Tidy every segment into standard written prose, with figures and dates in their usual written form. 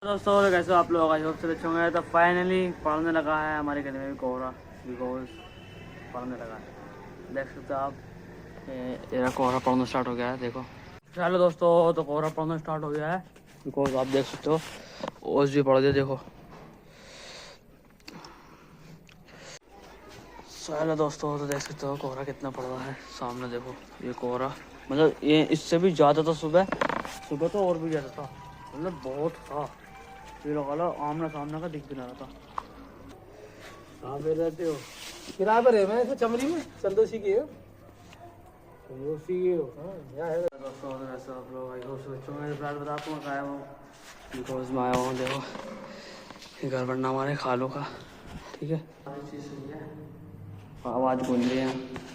दोस्तों कैसे हो आप लोग? आई होप से अच्छे होंगे। तो फाइनली पढ़ने लगा है हमारे गले में भी कोहरा, बिकॉज पढ़ने लगा है। देख सकते हो आप, ये कोहरा पढ़ना स्टार्ट हो गया है। देखो चलो दोस्तों, तो कोहरा पढ़ना स्टार्ट हो गया है बिकॉज आप देख सकते हो ओस भी पढ़ दिया। देखो चलो दोस्तों, तो देख सकते हो कोहरा कितना पड़ रहा है सामने। देखो ये कोहरा, मतलब ये इससे भी ज़्यादा था सुबह। सुबह तो और भी ज़्यादा था, मतलब बहुत था। ये लगा लो आमना सामना का दिख भी ना रहा था। कहाँ पे रहते हो? किराए पर है मैं इसमें चमरी में संतोषी की हो। संतोषी की हो? हाँ यहाँ है। दोस्तों ऐसा आप लोग आई होप से बच्चों में प्यार बताता हूँ आया हूँ बिकॉज मैं आया हूँ। देखो ये घर बनना हमारे खालों का, ठीक है। सारी चीज़ सही है, आवाज़ गूंज रही है।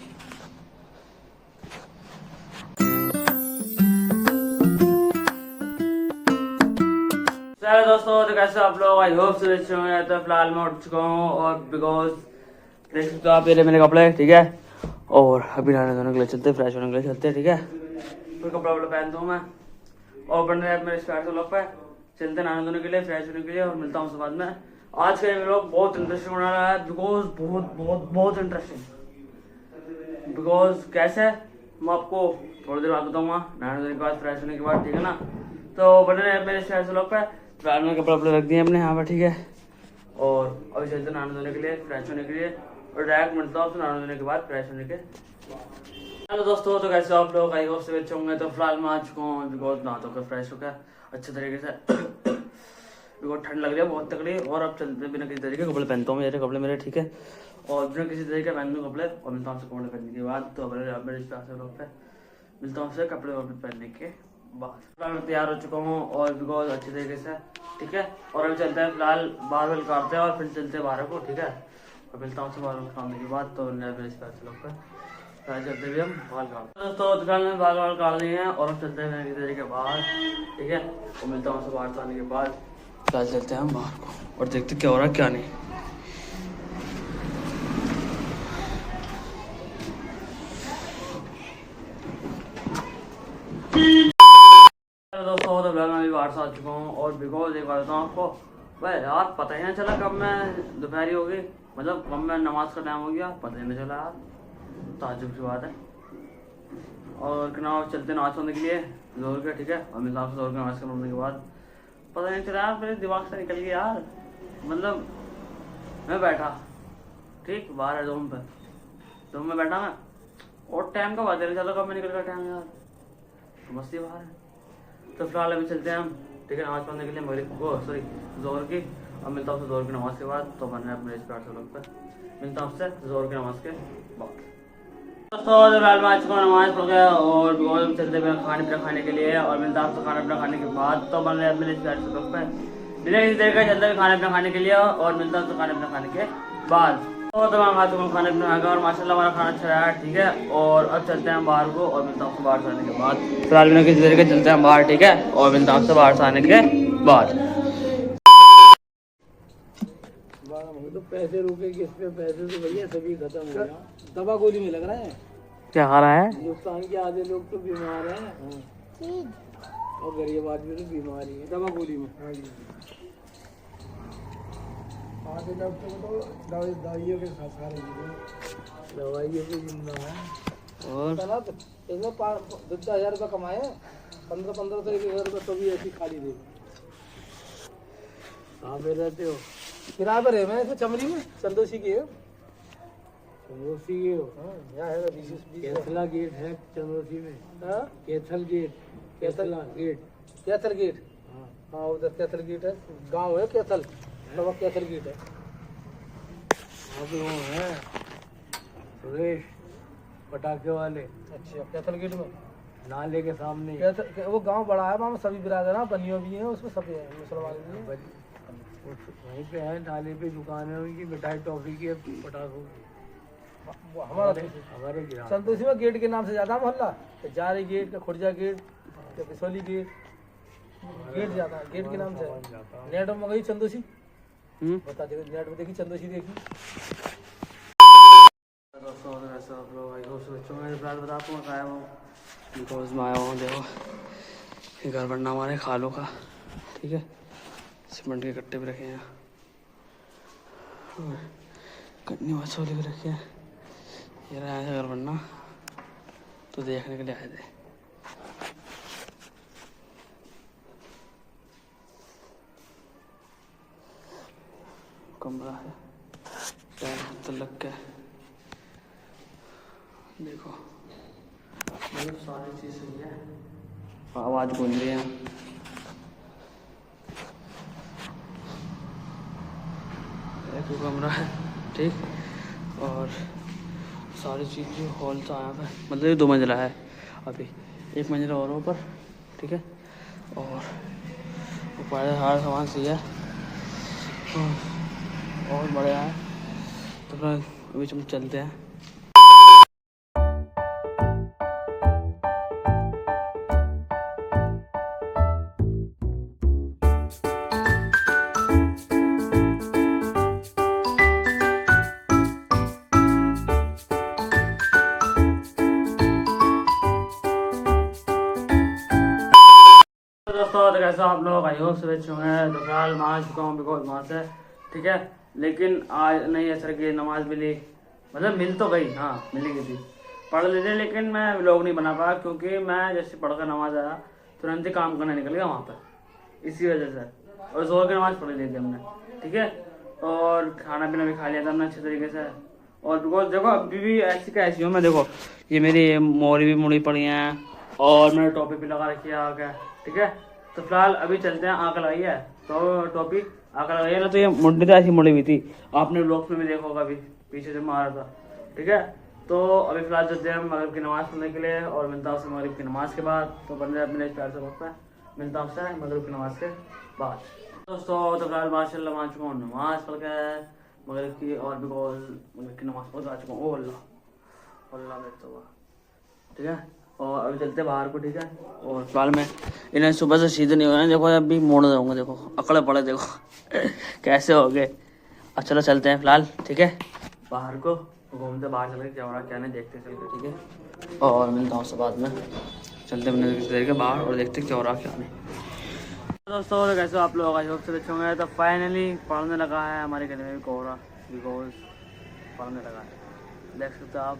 चलो दोस्तों, तो कैसे आप लोग? आई होप से अच्छे होंगे। तो फिलहाल मैं उठ चुका हूँ और बिकॉज देख सकते हो आप, ये मेरे कपड़े, ठीक है। और अभी नहाने धोने के लिए चलते, फ्रेश होने के लिए चलते, ठीक है। फिर कपड़ा वपड़ा पहनता हूँ मैं और बन रहे हैं मेरे स्टार्ट लोग पे चलते नहाने धोने के लिए, फ्रेश होने के लिए। और मिलता हूँ उसके बाद में। आज का ये लोग बहुत इंटरेस्टिंग होने रहा है बिकॉज बहुत बहुत बहुत इंटरेस्टिंग। बिकॉज कैसे मैं आपको थोड़ी देर बाद बताऊँगा, नहाने धोने के बाद, फ्रेश होने के बाद, ठीक है ना। तो बने रहे मेरे स्टार्ट लोग पे। फिलहाल में कपड़ा वपड़े रख दिए हमने यहाँ पर, ठीक है। और अभी चलते नहाने धोने के लिए, फ्रेश होने के लिए। और डायरेक्ट मिलता हूँ नहाने धोने के बाद, फ्रेश होने के। हेलो दोस्तों, तो कैसे आप लोग? आई होप से अच्छे होंगे। तो फिलहाल मैं आ चुका हूँ बिकॉज नहा धोकर फ्रेश हो गया अच्छे तरीके से बिकॉज ठंड लग रही है बहुत तगड़ी। और अब चलते बिना किसी तरीके कपड़े पहनता हूँ, मेरे कपड़े मेरे, ठीक है। और बिना किसी तरीके पहन दूँ कपड़े और मिलता हूँ आपसे कपड़े पहनने के बाद। तो मेरे से लोग पे मिलता हूँ आपसे कपड़े वपड़े पहनने के बाद। फिलहाल मैं तैयार हो चुका हूँ और बिकॉज अच्छे तरीके से, ठीक है। और अभी चलते हैं फिलहाल बाल वाल काटते हैं और फिर चलते हैं बाहर को, ठीक है। और मिलता हूँ बाल काटने के बाद। तो मेरे से लोग पे चलते हुए हम बाल काट दोस्तों, दुकान में बाल वाल काट लिए हैं और हम चलते हैं किसी तरीके बाहर, ठीक है। और मिलता हूँ बाहर से आने के बाद। फिलहाल चलते हैं हम बाहर को और देखते क्या हो रहा है क्या नहीं। दोस्तों, तो मैं अभी बाहर से आ चुका हूँ और बिकॉज एक बात बताऊँ आपको, भाई यार पता ही नहीं चला कब मैं दोपहरी हो गई, मतलब कब मैं नमाज का टाइम हो गया, पता ही नहीं चला यार। ताज्जुब की बात है। और नाव चलते नाच होने के लिए जोर के, ठीक है। और मिलता से जोर के नाच करने के बाद पता नहीं चला यार, मेरे दिमाग से निकल गया यार। मतलब मैं बैठा, ठीक, बाहर है रूम में बैठा मैं, और टाइम का बात नहीं चला कब मैं निकल गया टाइम यार। तो मस्ती बाहर है। तो फिलहाल अभी चलते हैं हम, ठीक है, नमाज पढ़ने के लिए मगरिब को, सॉरी जोर की। और मिलता हूँ जोर की नमाज के बाद। तो मैंने अपने प्यार से लोग पर मिलता हूँ आपसे जोर की नमाज के बाद। दोस्तों फिलहाल मैं आ चुका हूँ नमाज पढ़ गया और बिकॉज चलते हुए खाने पीना खाने के लिए। और मिलता हूँ खाना पीना खाने के बाद। तो मैंने अपने प्यार से लोग पर मिले इस देर का चलते हुए खाना पीना खाने के लिए। और मिलता हूँ खाना पीना खाने के बाद। तो मैं खा चुका हूँ खाना पीना खाकर और माशाल्लाह हमारा खाना अच्छा रहा है, ठीक है। और अब चलते हैं हम बाहर को और मिलता हूँ बाहर से आने के बाद। फिलहाल बिना किसी तरीके चलते हैं हम बाहर, ठीक है। और मिलता हूँ बाहर से आने के बाद। तो पैसे रुके किस पे? पैसे तो भैया सभी खत्म हो गया। दवा गोली में लग रहा है। क्या खा रहा है? हिंदुस्तान के आधे लोग तो बीमार हैं और गरीब आदमी तो बीमार ही है। दवा गोली में आधे डॉक्टर को तो दवाइयों के साथ खा रही है, दवाइयों पे जिंदा है। और इसमें 10,000 रुपये कमाए, 15-15 तो 1,000 रुपये तो भी ऐसी खाली दे। कहाँ पे रहते हो? किराए पर है मैं इसमें चमरी में संतोषी की हो। संतोषी की हो? हाँ यहाँ है। कैथला गेट है चंदोसी में। हाँ Kaithal gate, Kaithla gate, Kaithal gate. हाँ हाँ उधर कैथल गेट है, गांव है कैथल, तो कैथल गेट है। आप लोग हैं सुरेश पटाखे वाले? अच्छा कैथल गेट में नाले के सामने वो गांव बड़ा है, वहाँ सभी बिरादर हैं, बनियों भी हैं उसमें, सब मुसलमान भी हैं। वहीं पे है नाले पे दुकान है उनकी, मिठाई टॉफी की, पटाखों की। हमारे संतोषी में गेट के नाम से ज्यादा मोहल्ला, जारी गेट का, Khurja gate, Bisauli gate, gate ज्यादा है गेट के नाम से। नेट में गई चंदोसी, बता देखो नेट में देखी चंदोसी देखी। दोस्तों ऐसा आप लोग आई होप से बच्चों में प्यार बताता हूँ आया हूँ बिकॉज मैं आया हूँ। देखो ये घर बनना हमारे खालों का, ठीक है। सीमेंट के कट्टे भी रखे हैं और कटनी मछोले भी रखे हैं। ये रहा है अगर बनना तो देखने के लिए आए थे। कमरा है तो लग के देखो मतलब सारी चीज़ सही है। आवाज़ गूंज रही है। एक कमरा है ठीक और सारी चीज़ हॉल था यहाँ पे। मतलब ये 2 मंजिला है अभी, 1 मंजिला और ऊपर ठीक है। और ऊपर हर सामान सही है और बढ़िया है। तो फिर अभी हम चलते हैं। दोस्तों तो कैसे आप लोग आई होप से होंगे। तो फिलहाल वहाँ चुका हूँ बिकॉज वहाँ से ठीक है। लेकिन आज नहीं असर की नमाज मिली, मतलब मिल तो गई, हाँ मिली गई थी, पढ़ लेते। लेकिन मैं व्लॉग नहीं बना पाया क्योंकि मैं जैसे पढ़ कर नमाज आया तुरंत ही काम करने निकल गया वहाँ पर, इसी वजह से। और जोर की नमाज पढ़ ली थी हमने ठीक है। और खाना पीना भी खा लिया था हमने अच्छे तरीके से। और बिकॉज देखो अभी भी ऐसी का ऐसी हूँ मैं। देखो ये मेरी मोरी भी मुड़ी पड़ी हैं और मैंने टोपी भी लगा रखी है आगे ठीक है। तो फिलहाल अभी चलते हैं। आँख लगाई है तो टोपी आँख लगाई है ना, तो ये मुंडी तो ऐसी मुड़ी हुई थी, आपने ब्लॉग्स में भी देखा होगा अभी पीछे से मारा था ठीक है। तो अभी फिलहाल चलते हैं मगरिब की नमाज़ पढ़ने के लिए और मिलता हूँ उससे मगरिब की नमाज़ के बाद। तो बंदे अपने प्यार से वक्त है, मिलता हूँ उससे मगरिब की नमाज़ के बाद। दोस्तों तो फिलहाल माशाल्लाह मान चुका हूँ नमाज़ पढ़ के मगरिब की, और बिकॉज मगरिब की नमाज़ पढ़ आ चुका हूँ। ओ अल्लाह अल्लाह मेरे तो ठीक है। और अभी चलते बाहर को ठीक है। और फिलहाल मैं इन्हें सुबह से सीधे नहीं हुए हैं, देखो अभी मोड़ जाऊँगा, देखो अकड़े पड़े देखो कैसे हो गए। अब चलो चलते हैं फिलहाल ठीक है बाहर को, घूमते बाहर चल के क्या हो रहा क्या नहीं देखते चल के ठीक है। और मिलता हूँ उससे बाद में, चलते अपने देर के बाहर और देखते क्या हो रहा क्या नहीं। दोस्तों तो कैसे आप लोग आई होप से अच्छे होंगे। तो फाइनली पढ़ने लगा है हमारे गले में भी कोहरा, बिकॉज पढ़ने लगा है। देख सकते हो आप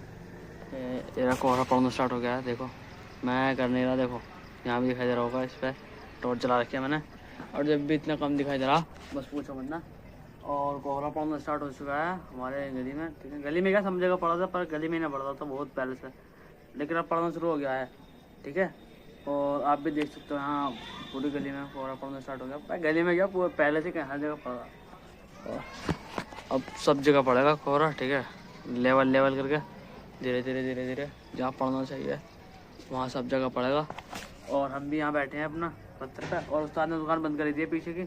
तेरा कोहरा पड़ना स्टार्ट हो गया है। देखो मैं कर नहीं रहा, देखो यहाँ भी दिखाई दे रहा होगा, इस पर टॉर्च चला रखी है मैंने। और जब भी इतना कम दिखाई दे रहा बस पूछो मत। और कोहरा पड़ना स्टार्ट हो चुका है हमारे गली में ठीक है। गली में क्या समझेगा पड़ा था, पर गली में नहीं पड़ा था बहुत पहले से, लेकिन अब पड़ना शुरू हो गया है ठीक है। और आप भी देख सकते हो यहाँ पूरी गली में कोहरा पड़ना स्टार्ट हो गया। पर गली में क्या पूरा पहले से हर जगह पड़ रहा, अब सब जगह पड़ेगा कोहरा ठीक है। लेवल लेवल करके धीरे धीरे धीरे धीरे जहाँ पढ़ना चाहिए वहाँ सब जगह पड़ेगा। और हम भी यहाँ बैठे हैं अपना पत्थर पे, और उस्ताद ने दुकान बंद कर दी है पीछे की।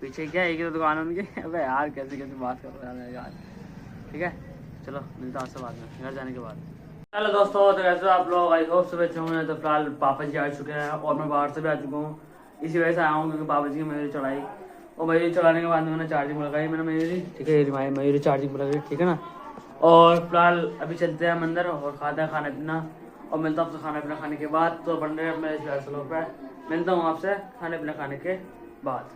पीछे क्या एक ही तो दुकान है उनकी। अबे यार कैसे कैसे बात कर रहे हैं यार ठीक है। चलो मिलता हूँ उससे बाद में घर जाने के बाद। हेलो दोस्तों तो कैसे आप लोग आई होप से अच्छे होंगे। तो फिलहाल पापा जी आ चुके हैं और मैं बाहर से भी आ चुका हूँ, इसी वजह से आया हूँ क्योंकि पापा जी की मयूरी चढ़ाई। और मयूरी चढ़ाने के बाद मैंने चार्जिंग लगाई, मैंने मयूरी ठीक है, मयूरी चार्जिंग लगाई ठीक है ना। और फिलहाल अभी चलते हैं मंदिर और खाते हैं खाना पीना, और मिलता हूँ आपसे खाना पीना खाने के बाद। तो बन रहे मेरे लोग पे, मिलता हूँ आपसे खाने पीना खाने के बाद।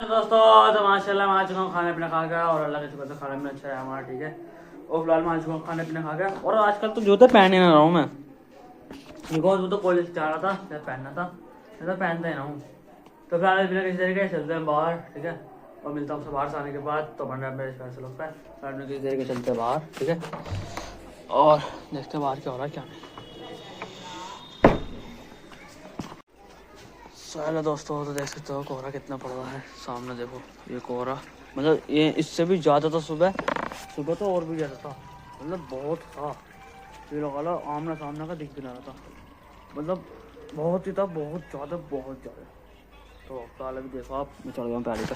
तो दोस्तों तो माशाल्लाह मैं आ चुका हूँ खाना पीना खा गया, और अल्लाह के शुक्र से खाना पीना अच्छा है हमारा ठीक है। और फिलहाल मैं आ चुका हूँ खाना पीना खा गया। और आजकल तो जूते पहने ना रहा हूँ मैं, बिकॉज वो तो कॉलेज जा रहा था जब पहनना था, मैं तो पहनता ही ना हूँ। तो फिलहाल बिना किसी तरीके चलते हैं बाहर ठीक है। और मिलता हूँ बाहर से आने के बाद। तो बन रहा है मेरे पैसे लोग पे किसी तरीके चलते हैं बाहर ठीक है। और देखते हैं बाहर क्या हो रहा है क्या नहीं। हेलो दोस्तों तो देख सकते हो कोहरा कितना पड़ रहा है सामने, देखो ये कोहरा, मतलब ये इससे भी ज़्यादा था सुबह तो और भी ज़्यादा था, मतलब बहुत था। ये लगा लो आमना सामने का दिख भी ना रहा था, मतलब बहुत ही था, बहुत ज़्यादा बहुत ज़्यादा। तो फिलहाल अभी देखो आप मैं चढ़ गया हूँ पहले पे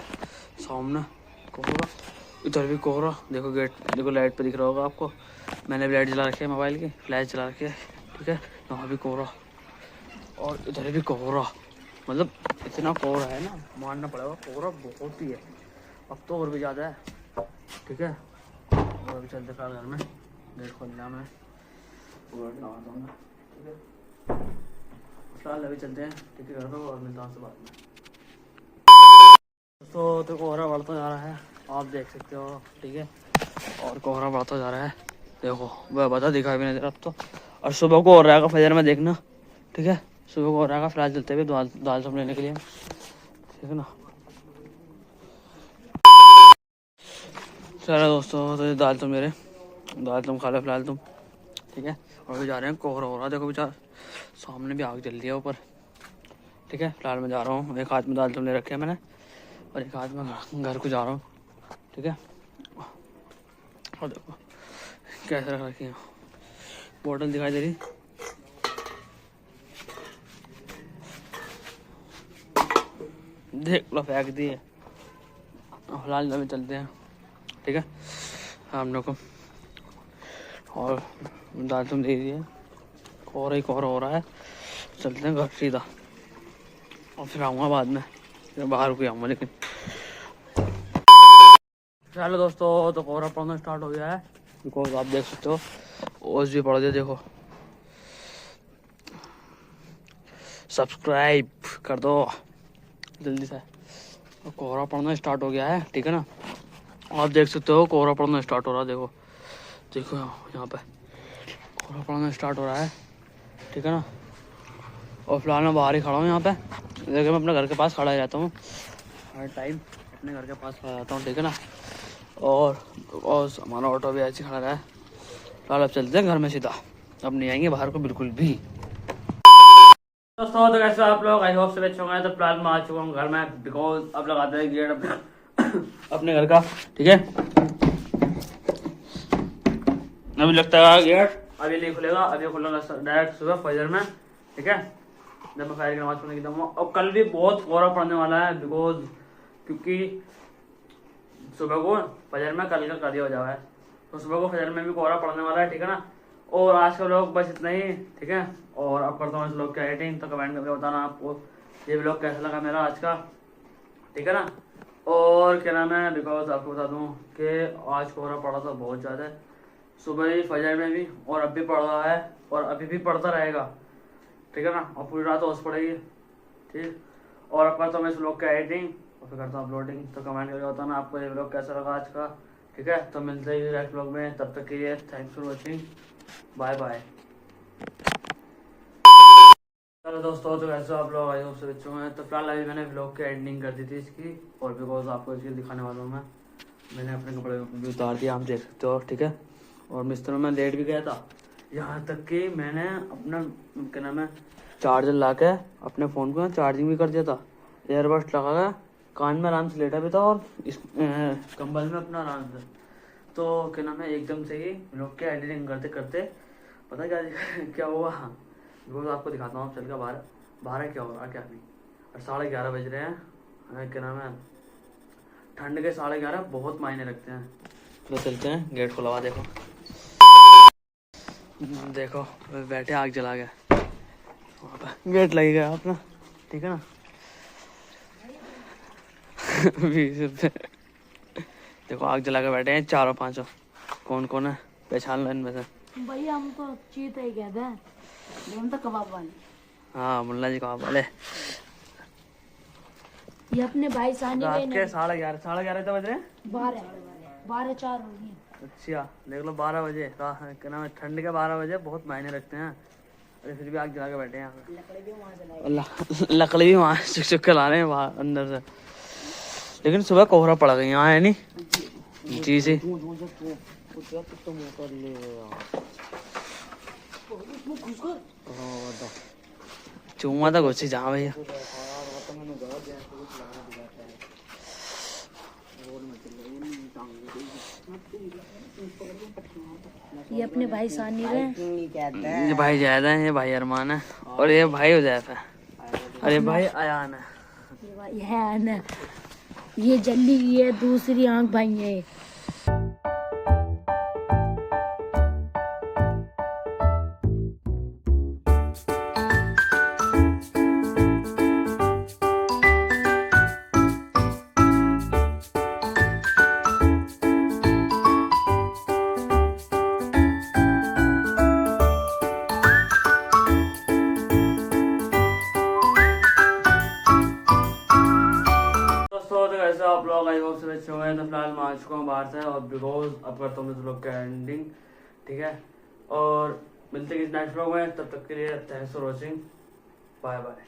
सामने कोहरा, इधर भी कोहरा देखो, गेट देखो लाइट पे दिख रहा होगा आपको, मैंने भी लाइट जला रखी है मोबाइल की, फ्लैश जला रखी है ठीक है। वहाँ भी कोहरा और इधर भी कोहरा, मतलब इतना कोहरा है ना मानना पड़ेगा, कोहरा बहुत ही है, अब तो और भी ज़्यादा है ठीक है। और अभी चलते फिलहाल घर में, गेट खोल लिया मैं नहा दूँगा ठीक है। फिलहाल अभी चलते हैं ठीक है घर को, और मिलता हूँ उससे बाद में। तो देख सकते हो, ठीक है। और कोहरा बढ़ता जा रहा है, देखो वह बता दिखाई भी नहीं दे रहा अब तो। और सुबह को हो रहा है फजर में देखना, ठीक है। सुबह को हो रहा है फिलहाल चलते हुए दाल दाल सब लेने के लिए, ठीक है ना। चलो दोस्तों, तो दाल तुम मेरे दाल तुम खा लो फिलहाल तुम, ठीक है। और अभी जा रहे हैं, कोहरा हो रहा है देखो बेचारा, सामने भी आग जल रही है ऊपर, ठीक है। फिलहाल मैं जा रहा हूँ, एक हाथ में दाल तुम ले रखे है मैंने और एक हाथ में घर को जा रहा हूँ, ठीक है। और देखो कैसे रख रखी है, बोतल दिखाई दे रही, देख लो फेंक दी है। फिलहाल अभी चलते हैं, ठीक है हम लोग को। और दाल तुम दे दिए, कोहरा ही कोहरा हो रहा है, चलते हैं घर सीधा। और फिर आऊँगा बाद में, फिर बाहर को आऊँगा लेकिन। चलो दोस्तों, तो कोहरा पड़ना स्टार्ट हो गया है, बिकॉज आप देख सकते हो ओस भी पड़ गया, देखो सब्सक्राइब कर दो जल्दी से। और कोहरा पड़ना स्टार्ट हो गया है, ठीक है ना। आप देख सकते हो कोहरा पड़ना स्टार्ट हो रहा है, देखो देखो यहाँ पे कोहरा पड़ना स्टार्ट हो रहा है, ठीक है ना। और फिलहाल मैं बाहर ही खड़ा हूँ यहाँ पे, देखिए मैं अपने घर के पास खड़ा ही रहता हूँ हर टाइम, अपने घर के पास खड़ा रहता हूँ, ठीक है ना। और हमारा ऑटो भी ऐसे खड़ा रहा है। फिलहाल अब चलते हैं घर में सीधा, अब नहीं आएंगे बाहर को बिल्कुल भी। दोस्तों तो कैसे आप लोग, आई होप से अच्छे होंगे। तो फिलहाल मैं आ चुका हूँ घर में, बिकॉज अब लगाते हैं गेट अपने घर का, ठीक है। अभी लगता है गेट अभी नहीं खुलेगा, अभी खुलेगा डायरेक्ट सुबह फजर में, ठीक है, जब मैं फजर की नमाज पढ़ने की दूँगा। और कल भी बहुत कोहरा पड़ने वाला है, बिकॉज क्योंकि सुबह को फजर में कल का कड़ी हो जावा है, तो सुबह को फजर में भी कोहरा पड़ने वाला है, ठीक है ना। और आज का लोग बस इतना ही, ठीक है। और अब करता हूँ इस लोग की एडिटिंग, तो कमेंट करके बताना आपको ये व्लॉग कैसा लगा मेरा आज का, ठीक है ना। और क्या नाम है, बिकॉज आपको बता दूँ कि आज कोहरा पड़ा था बहुत ज़्यादा, सुबह ही फजर में भी, और अब भी पड़ रहा है और अभी भी पड़ता रहेगा, ठीक है ना। और पूरी रात ओस पड़ेगी, ठीक। और अब करता हूँ मैं इस व्लॉग की एडिटिंग और फिर करता हूँ अपलोडिंग, तो कमेंट करके बताना आपको ये व्लॉग कैसा लगा आज का, ठीक है। तो मिलते ही नेक्स्ट व्लॉग में, तब तक के लिए thanks for watching, bye bye. चलो दोस्तों, तो कैसे आप लोग, आई होप से अच्छे हैं। तो फिलहाल अभी मैंने व्लॉग की एडिटिंग कर दी थी इसकी, और बिकॉज आपको इसकी दिखाने वाला हूँ मैंने अपने कपड़े भी उतार दिया, आप देख सकते हो, ठीक है। और मिस्त्रों में लेट भी गया था, यहाँ तक कि मैंने अपना क्या नाम है चार्जर ला के अपने फ़ोन को चार्जिंग भी कर दिया था, एयरबड्स लगा के कान में आराम से लेटा भी था, और इस कंबल में अपना आराम से। तो क्या नाम है एकदम से ही व्लॉग की एडिटिंग करते करते पता क्या हुआ, बिकॉज आपको दिखाता हूँ चल के बारह क्या हो रहा क्या नहीं। और 11:30 बज रहे हैं, क्या नाम है ठंड के 11:30 बहुत मायने रखते हैं। तो चलते हैं, गेट खुला हुआ देखो, देखो बैठे आग जला गया वहाँ पे, गेट लग गया अपना, ठीक है ना। 20 रुपये देखो आग जला के बैठे हैं चारों पांचों, कौन कौन है पहचान लो इनमें से। भैया हम तो चीते ही कहते हैं, हम तो कबाब वाले। हाँ मुन्ना जी कबाब वाले। ये अपने भाई सानी रात के के 11:30 तो बज रहे हैं, 12:04 हो गई। अच्छा देख लो 12 बजे, क्या नाम है ठंड के 12 बजे बहुत मायने रखते हैं। अरे फिर भी आग जला के बैठे हैं यहाँ पे, लकड़ी भी वहाँ चुक चुक के ला रहे हैं वहाँ अंदर से। लेकिन सुबह कोहरा पड़ गई यहाँ है नहीं जी से। चूमा तो घुसी जहाँ भैया। ये अपने भाई सानी है, ये भाई जायदा है, ये भाई अरमान है, और ये भाई उजैफ है, और ये भाई अयान है। ये भाई है ना, ये जल्दी, ये दूसरी आंख भाई है। आप लोग आई होप से अच्छे हुए हैं। तो फिलहाल मैं आ चुका हूँ बाहर से और बिकॉज अब करता हूँ मैं लोग का एंडिंग, ठीक है। और मिलते हैं नेक्स्ट व्लॉग में, तब तक के लिए thanks for watching, bye bye.